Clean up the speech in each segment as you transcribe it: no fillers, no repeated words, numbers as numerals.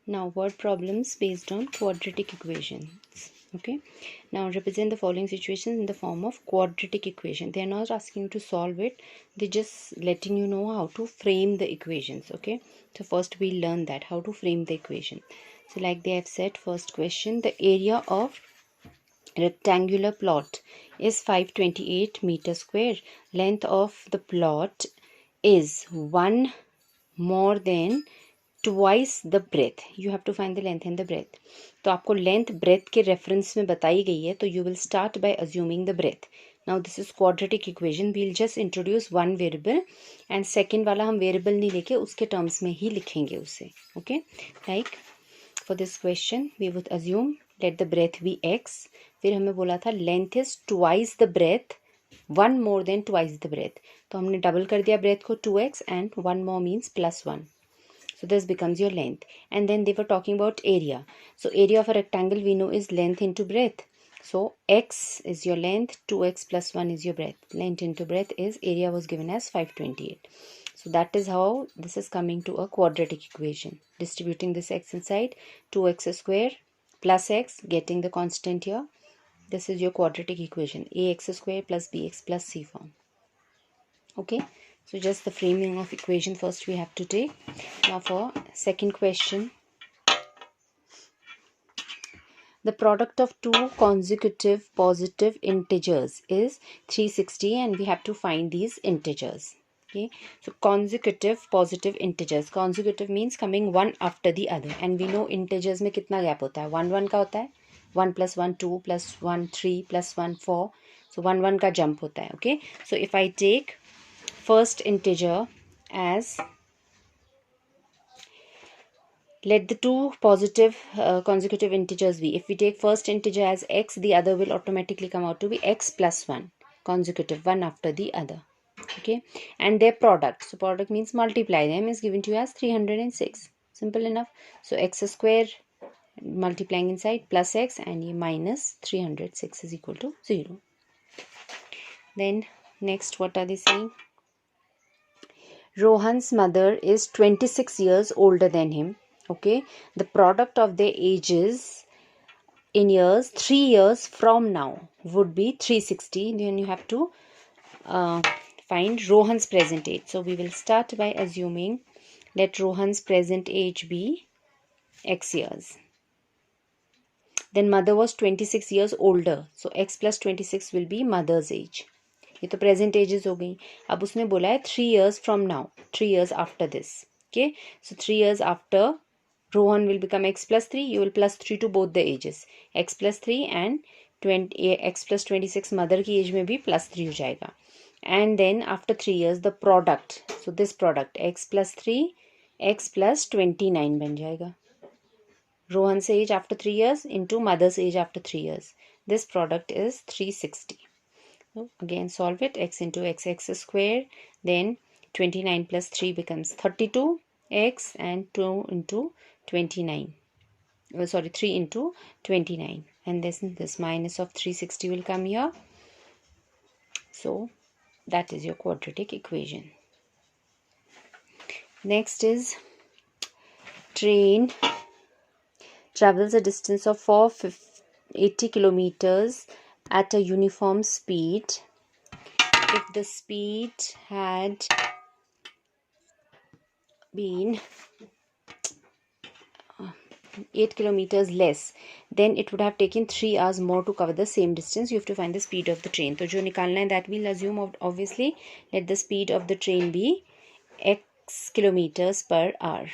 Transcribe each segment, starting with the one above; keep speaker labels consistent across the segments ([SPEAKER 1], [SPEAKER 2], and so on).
[SPEAKER 1] Now word problems based on quadratic equations. Okay, now represent the following situations in the form of quadratic equation. They are not asking you to solve it, they're just letting you know how to frame the equations. Okay, so first we learn that how to frame the equation. So like they have said, first question, the area of rectangular plot is 528 meter square. Length of the plot is 1 more than twice the breadth. You have to find the length and the breadth. तो आपको length breadth के reference में बताई गई है, तो you will start by assuming the breadth. Now this is quadratic equation. We'll just introduce one variable and second वाला हम variable नहीं लेके उसके terms में ही लिखेंगे उसे. Okay, like for this question we would assume let the breadth be x. फिर हमें बोला था length is twice the breadth, one more than twice the breadth. तो हमने double कर दिया breadth को 2x and one more means plus 1. So this becomes your length. And then they were talking about area. So area of a rectangle we know is length into breadth. So x is your length, 2x plus 1 is your breadth. Length into breadth is, area was given as 528. So that is how this is coming to a quadratic equation. Distributing this x inside, 2x square plus x, getting the constant here. This is your quadratic equation, ax square plus bx plus c form. Okay, so just the framing of equation first we have to take. Now for second question, the product of two consecutive positive integers is 360 and we have to find these integers. Okay, so consecutive positive integers. Consecutive means coming one after the other, and we know integers में कितना gap होता है, 1 1 का होता है, 1 plus 1 2 plus 1 3 plus 1 4. So 1 1 का jump होता है. Okay, so if I take first integer as, let the two positive consecutive integers be. If we take first integer as x, the other will automatically come out to be x plus 1, consecutive, one after the other. Okay, and their product. So product means multiply them is given to you as 306. Simple enough. So x square multiplying inside plus x and minus 306 is equal to 0. Then next, what are they saying? Rohan's mother is 26 years older than him. Okay, the product of their ages in years 3 years from now would be 360. Then you have to find Rohan's present age. So we will start by assuming let Rohan's present age be x years. Then mother was 26 years older, so x plus 26 will be mother's age. ये तो present ages हो गई. अब उसने बोला है 3 years from now, 3 years after this. Okay, so 3 years after Rohan will become x plus 3. You will plus 3 to both the ages, x plus 3 and x plus 26 mother की as में भी plus 3 हो जाएगा. And then after 3 years the product, so this product x plus 3 x plus 29 बन जाएगा. Rohan's age after 3 years into mother's age after 3 years. This product is 360. So again solve it, x into x, x square, then 29 plus 3 becomes 32 x and 2 into 29. Sorry, 3 into 29, and this minus of 360 will come here. So that is your quadratic equation. Next is train travels a distance of 480 kilometers at a uniform speed. If the speed had been 8 kilometers less, then it would have taken 3 hours more to cover the same distance. You have to find the speed of the train. So जो निकालना है that we'll assume obviously let the speed of the train be x kilometers per hour.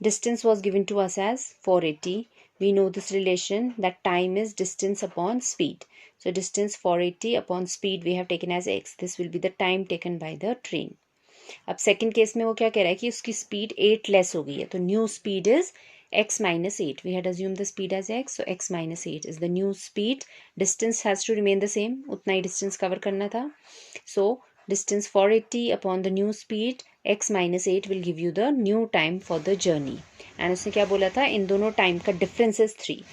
[SPEAKER 1] Distance was given to us as 480. We know this relation that time is distance upon speed. So distance 480 upon speed we have taken as x. This will be the time taken by the train. अब second case में वो क्या कह रहा है कि उसकी speed 8 less हो गई है, तो new speed is x minus 8. We had assumed the speed as x, so x minus 8 is the new speed. Distance has to remain the same, उतना ही distance cover करना था. So distance 480 upon the new speed, x minus 8 will give you the new time for the journey. And उसने क्या बोला था, इन दोनों time का difference is 3.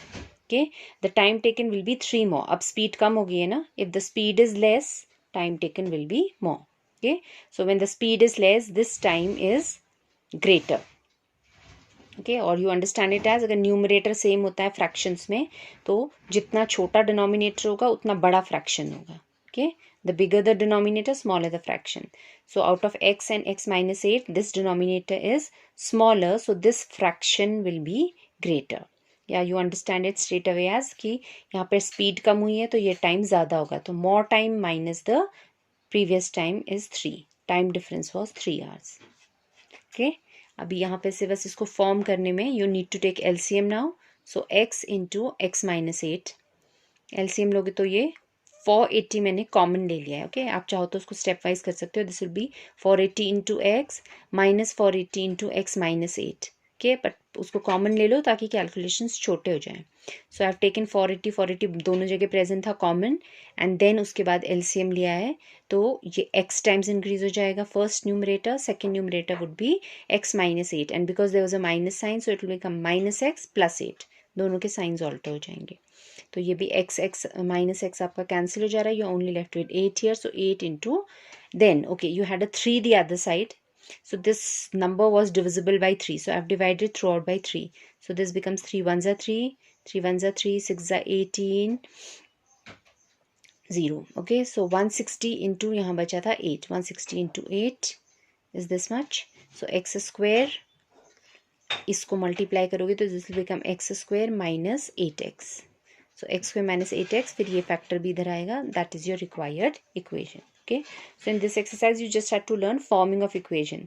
[SPEAKER 1] Okay, the time taken will be 3 more. अब speed कम हो गई है ना, if the speed is less, time taken will be more. Okay, so when the speed is less, this time is greater. Okay, और you understand it as, अगर numerator same होता है fractions में तो जितना छोटा डिनोमिनेटर होगा उतना बड़ा फ्रैक्शन होगा. Okay, the bigger the denominator smaller the fraction. So out of x and x minus 8 this denominator is smaller, so this fraction will be greater. या you understand it straight away as कि यहाँ पर speed कम हुई है तो ये time ज़्यादा होगा, तो more time minus the previous time is 3. Time difference was 3 hours. Okay, अभी यहाँ पे से बस इसको फॉर्म करने में you need to take LCM now. So x into x minus 8, LCM लोगे तो ये 480 मैंने कॉमन ले लिया है. ओके, आप चाहो तो उसको स्टेप वाइज कर सकते हो. This will be 480 into x minus 480 into x minus 8. Okay, but उसको कॉमन ले लो ताकि कैलकुलेशंस छोटे हो जाएं. सो आई हैव टेकन 480 दोनों जगह प्रेजेंट था कॉमन, एंड देन उसके बाद एलसीएम लिया है तो ये x टाइम्स इंक्रीज हो जाएगा. First numerator, second numerator would be x minus 8, and because there was a minus sign so it will become minus x plus 8. दोनों के साइंस ऑल्टर हो जाएंगे. तो ये भी x माइनस एक्स आपका कैंसिल हो जा रहा है. You only left with 8 here, so 8 into then okay you had a 3 the other side. So this number was divisible by 3. So I have divided throughout by 3. So this becomes 3 ones are 3, 3 ones are 3, 6 are 18, 0. Okay, so 160 into यहाँ बचा था 8. 160 into 8 is this much. So x square, इसको multiply करोगे तो this will become x square minus 8x. So x square minus 8x, फिर ये factor भी इधर आएगा. That is your required equation. Okay, so in this exercise you just had to learn forming of equation.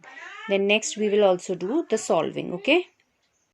[SPEAKER 1] Then next we will also do the solving. Okay.